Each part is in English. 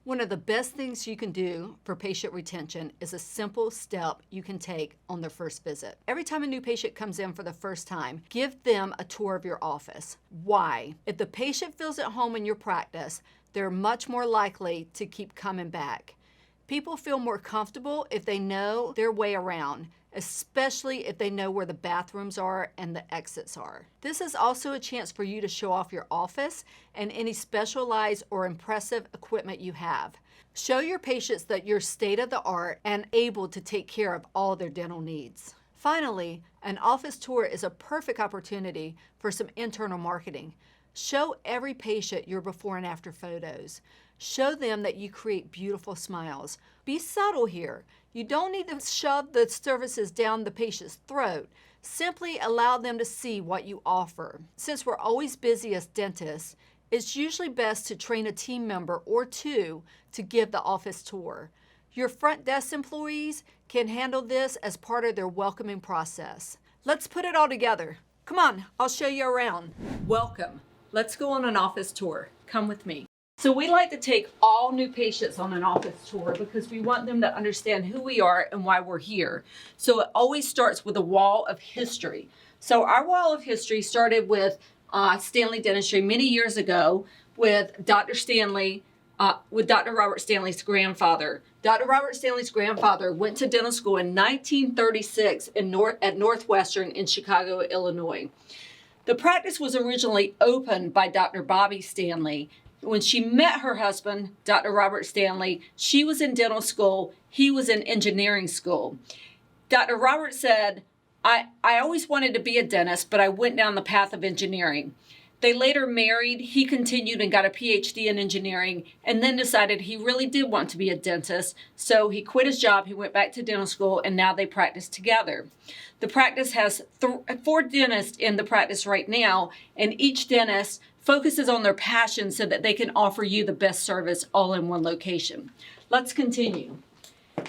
One of the best things you can do for patient retention is a simple step you can take on their first visit. Every time a new patient comes in for the first time, give them a tour of your office. Why? If the patient feels at home in your practice, they're much more likely to keep coming back. People feel more comfortable if they know their way around, especially if they know where the bathrooms are and the exits are. This is also a chance for you to show off your office and any specialized or impressive equipment you have. Show your patients that you're state-of-the-art and able to take care of all their dental needs. Finally, an office tour is a perfect opportunity for some internal marketing. Show every patient your before and after photos. Show them that you create beautiful smiles. Be subtle here. You don't need to shove the services down the patient's throat. Simply allow them to see what you offer. Since we're always busy as dentists, it's usually best to train a team member or two to give the office tour. Your front desk employees can handle this as part of their welcoming process. Let's put it all together. Come on, I'll show you around. Welcome. Let's go on an office tour. Come with me. So we like to take all new patients on an office tour because we want them to understand who we are and why we're here. So it always starts with a wall of history. So our wall of history started with Stanley Dentistry many years ago with Dr. Stanley, with Dr. Robert Stanley's grandfather. Dr. Robert Stanley's grandfather went to dental school in 1936 at Northwestern in Chicago, Illinois. The practice was originally opened by Dr. Bobby Stanley. When she met her husband, Dr. Robert Stanley, she was in dental school, he was in engineering school. Dr. Robert said, I always wanted to be a dentist, but I went down the path of engineering. They later married, he continued and got a PhD in engineering, and then decided he really did want to be a dentist. So he quit his job, he went back to dental school, and now they practice together. The practice has 4 dentists in the practice right now, and each dentist focuses on their passion so that they can offer you the best service all in one location. Let's continue.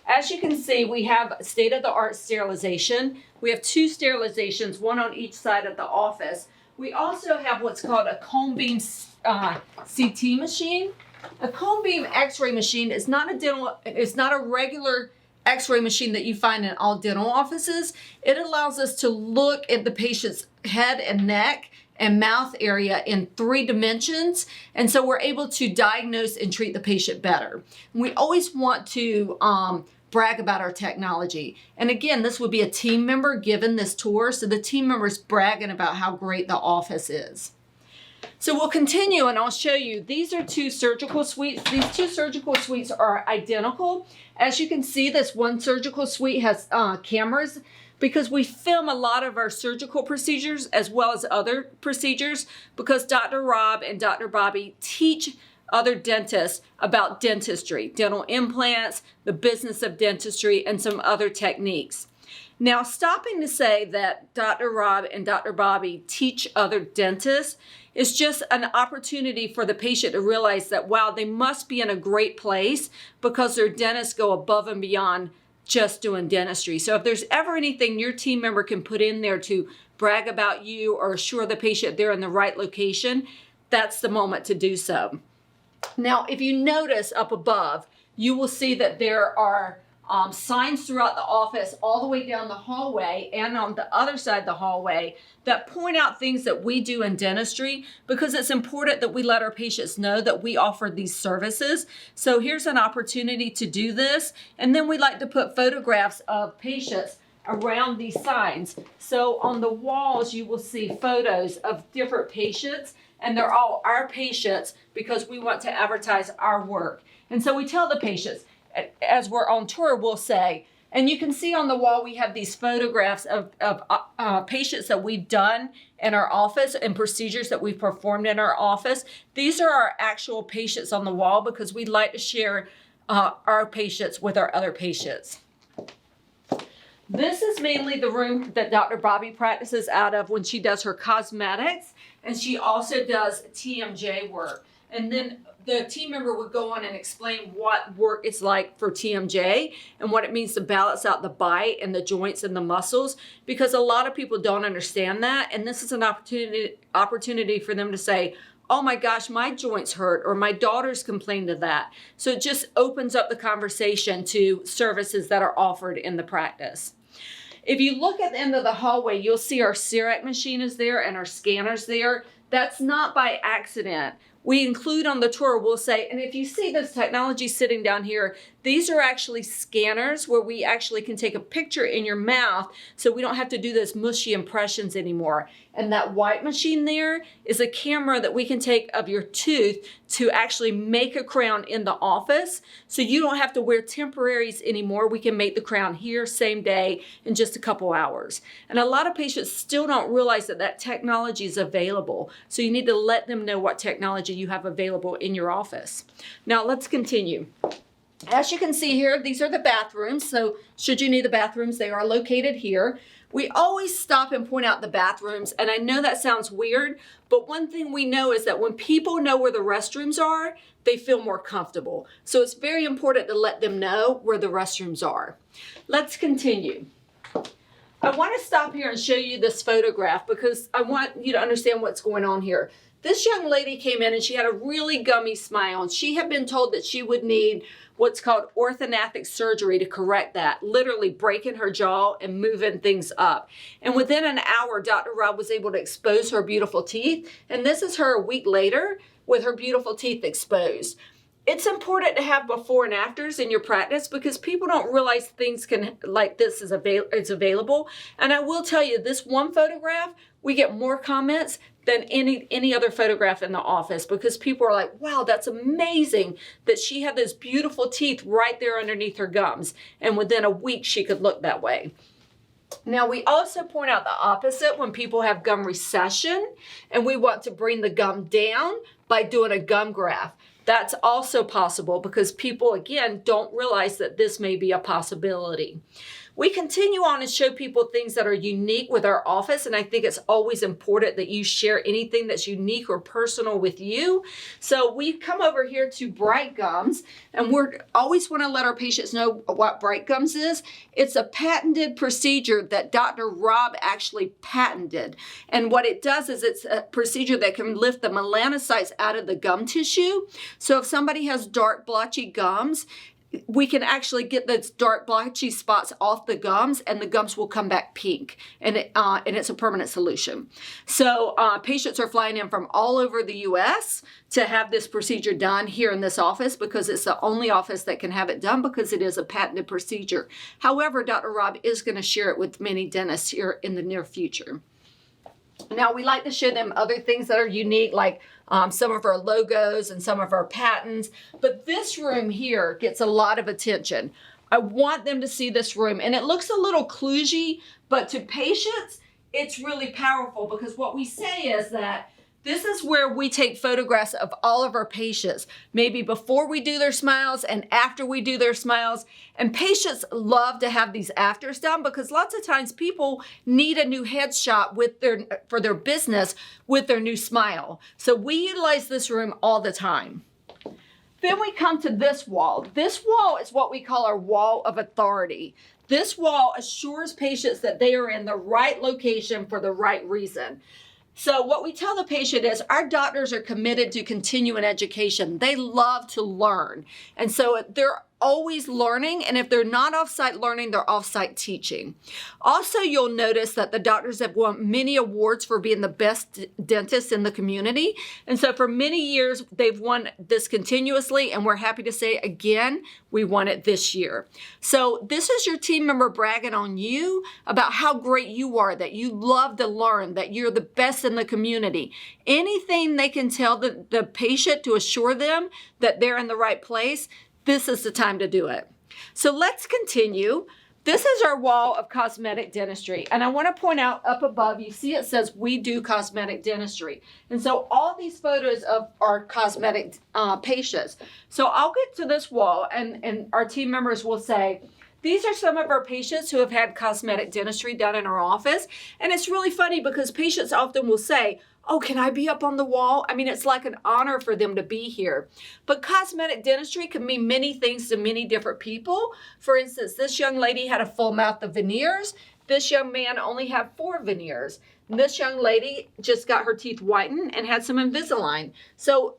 As you can see, we have state-of-the-art sterilization. We have 2 sterilizations, one on each side of the office. We also have what's called a cone beam CT machine. A cone beam X-ray machine is not a regular X-ray machine that you find in all dental offices. It allows us to look at the patient's head and neck and mouth area in 3 dimensions. And so we're able to diagnose and treat the patient better. We always want to brag about our technology. And again, this would be a team member given this tour. So the team member's bragging about how great the office is. So we'll continue and I'll show you. These are 2 surgical suites. These 2 surgical suites are identical. As you can see, this one surgical suite has cameras because we film a lot of our surgical procedures as well as other procedures because Dr. Rob and Dr. Bobby teach other dentists about dentistry, dental implants, the business of dentistry, and some other techniques. Now, stopping to say that Dr. Rob and Dr. Bobby teach other dentists is just an opportunity for the patient to realize that, wow, they must be in a great place because their dentists go above and beyond just doing dentistry. So if there's ever anything your team member can put in there to brag about you or assure the patient they're in the right location, that's the moment to do so. Now, if you notice up above, you will see that there are signs throughout the office all the way down the hallway and on the other side of the hallway that point out things that we do in dentistry because it's important that we let our patients know that we offer these services. So here's an opportunity to do this. And then we like to put photographs of patients around these signs. So on the walls, you will see photos of different patients and they're all our patients because we want to advertise our work. And so we tell the patients, as we're on tour, we'll say, and you can see on the wall, we have these photographs of patients that we've done in our office and procedures that we've performed in our office. These are our actual patients on the wall because we like to share our patients with our other patients. This is mainly the room that Dr. Bobby practices out of when she does her cosmetics, and she also does TMJ work. And then the team member would go on and explain what work it's like for TMJ and what it means to balance out the bite and the joints and the muscles, because a lot of people don't understand that. And this is an opportunity for them to say, oh my gosh, my joints hurt, or my daughter's complained of that. So it just opens up the conversation to services that are offered in the practice. If you look at the end of the hallway, you'll see our CEREC machine is there and our scanners there. That's not by accident. We include on the tour, we'll say, and if you see this technology sitting down here, these are actually scanners where we actually can take a picture in your mouth so we don't have to do those mushy impressions anymore. And that white machine there is a camera that we can take of your tooth to actually make a crown in the office. So you don't have to wear temporaries anymore. We can make the crown here same day in just a couple hours. And a lot of patients still don't realize that that technology is available. So you need to let them know what technology you have available in your office. Now let's continue. As you can see here, these are the bathrooms. So should you need the bathrooms, they are located here. We always stop and point out the bathrooms, and I know that sounds weird, but one thing we know is that when people know where the restrooms are, they feel more comfortable. So it's very important to let them know where the restrooms are. Let's continue. I want to stop here and show you this photograph because I want you to understand what's going on here. This young lady came in and she had a really gummy smile, and she had been told that she would need what's called orthodontic surgery to correct that, literally breaking her jaw and moving things up. And within an hour, Dr. Rob was able to expose her beautiful teeth. And this is her a week later with her beautiful teeth exposed. It's important to have before and afters in your practice because people don't realize things like this is available. And I will tell you, this one photograph, we get more comments than any other photograph in the office because people are like, wow, that's amazing that she had those beautiful teeth right there underneath her gums. And within a week, she could look that way. Now, we also point out the opposite when people have gum recession and we want to bring the gum down by doing a gum graft. That's also possible because people, again, don't realize that this may be a possibility. We continue on and show people things that are unique with our office, and I think it's always important that you share anything that's unique or personal with you. So we come over here to Bright Gums, and we always want to let our patients know what Bright Gums is. It's a patented procedure that Dr. Rob actually patented. And what it does is it's a procedure that can lift the melanocytes out of the gum tissue. So if somebody has dark, blotchy gums, we can actually get those dark blotchy spots off the gums and the gums will come back pink, and it's a permanent solution. So patients are flying in from all over the US to have this procedure done here in this office because it's the only office that can have it done because it is a patented procedure. However, Dr. Rob is going to share it with many dentists here in the near future. Now, we like to show them other things that are unique, like some of our logos and some of our patents. But this room here gets a lot of attention. I want them to see this room. And it looks a little kludgy, but to patients, it's really powerful because what we say is that this is where we take photographs of all of our patients, maybe before we do their smiles and after we do their smiles. And patients love to have these afters done because lots of times people need a new headshot for their business with their new smile. So we utilize this room all the time. Then we come to this wall. This wall is what we call our wall of authority. This wall assures patients that they are in the right location for the right reason. So what we tell the patient is our doctors are committed to continuing education. They love to learn. And so they're always learning. And if they're not off-site learning, they're off-site teaching. Also, you'll notice that the doctors have won many awards for being the best dentists in the community. And so for many years, they've won this continuously. And we're happy to say again, we won it this year. So this is your team member bragging on you about how great you are, that you love to learn, that you're the best in the community. Anything they can tell the patient to assure them that they're in the right place, this is the time to do it. So let's continue. This is our wall of cosmetic dentistry. And I want to point out up above, you see it says we do cosmetic dentistry. And so all these photos of our cosmetic patients. So I'll get to this wall and our team members will say, these are some of our patients who have had cosmetic dentistry done in our office. And it's really funny because patients often will say, oh, can I be up on the wall? I mean, it's like an honor for them to be here. But cosmetic dentistry can mean many things to many different people. For instance, this young lady had a full mouth of veneers This young man only had 4 veneers. And this young lady just got her teeth whitened and had some Invisalign. So,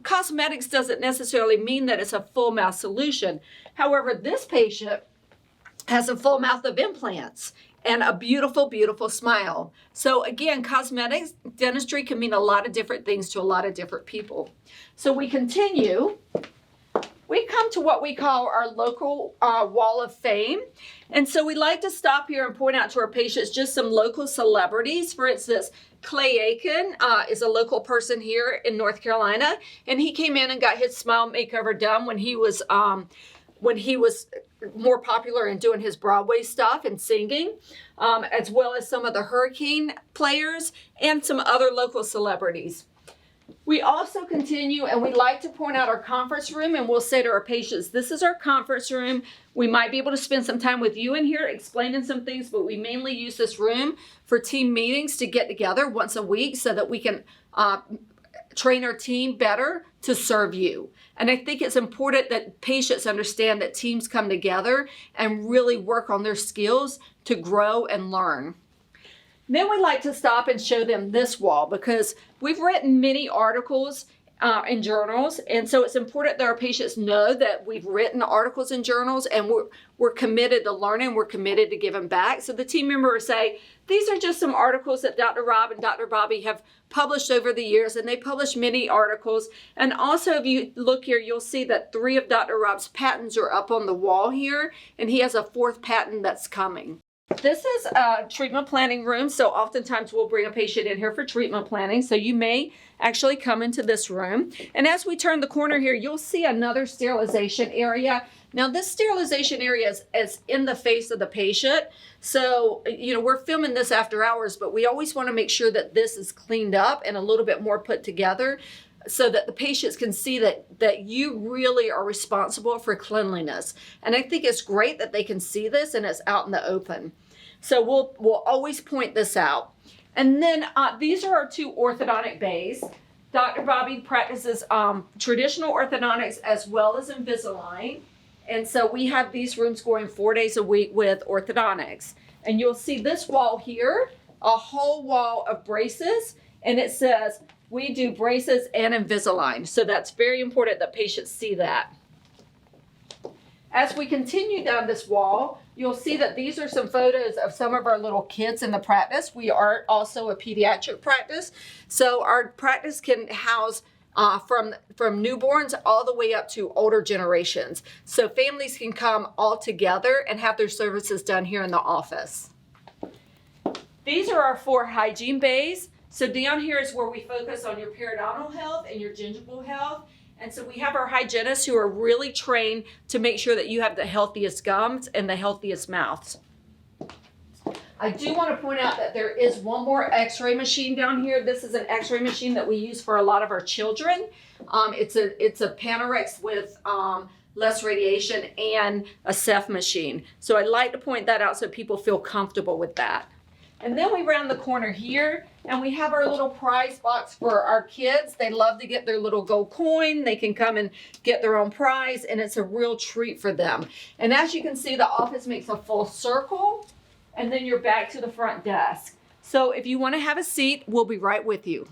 cosmetics doesn't necessarily mean that it's a full mouth solution. However, this patient has a full mouth of implants and a beautiful, beautiful smile. So again, cosmetic dentistry can mean a lot of different things to a lot of different people. So we continue. We come to what we call our local wall of fame. And so we like to stop here and point out to our patients just some local celebrities. For instance, Clay Aiken is a local person here in North Carolina, and he came in and got his smile makeover done when he was more popular in doing his Broadway stuff and singing, as well as some of the Hurricane players and some other local celebrities. We also continue, and we like to point out our conference room, and we'll say to our patients, this is our conference room. We might be able to spend some time with you in here explaining some things, but we mainly use this room for team meetings to get together once a week so that we can train our team better to serve you. And I think it's important that patients understand that teams come together and really work on their skills to grow and learn. Then we like to stop and show them this wall because we've written many articles in journals, and so it's important that our patients know that we've written articles in journals, and we're committed to learning, we're committed to giving back. So the team members say, these are just some articles that Dr. Rob and Dr. Bobby have published over the years, and they publish many articles. And also, if you look here, you'll see that 3 of Dr. Rob's patents are up on the wall here, and he has a 4th patent that's coming. This is a treatment planning room, so oftentimes we'll bring a patient in here for treatment planning. So you may actually come into this room. And as we turn the corner here, you'll see another sterilization area. Now this sterilization area is in the face of the patient. So, we're filming this after hours, but we always want to make sure that this is cleaned up and a little bit more put together so that the patients can see that you really are responsible for cleanliness. And I think it's great that they can see this and it's out in the open. So we'll always point this out. And then these are our 2 orthodontic bays. Dr. Bobby practices traditional orthodontics as well as Invisalign. And so we have these rooms going 4 days a week with orthodontics. And you'll see this wall here, a whole wall of braces, and it says, we do braces and Invisalign. So that's very important that patients see that. As we continue down this wall, you'll see that these are some photos of some of our little kids in the practice. We are also a pediatric practice. So our practice can house from newborns all the way up to older generations. So families can come all together and have their services done here in the office. These are our 4 hygiene bays. So down here is where we focus on your periodontal health and your gingival health. And so we have our hygienists who are really trained to make sure that you have the healthiest gums and the healthiest mouths. I do want to point out that there is one more X-ray machine down here. This is an X-ray machine that we use for a lot of our children. It's a Panorex with less radiation and a Ceph machine. So I'd like to point that out so people feel comfortable with that. And then we round the corner here and we have our little prize box for our kids. They love to get their little gold coin. They can come and get their own prize, and it's a real treat for them. And as you can see, the office makes a full circle, and then you're back to the front desk. So if you want to have a seat, we'll be right with you.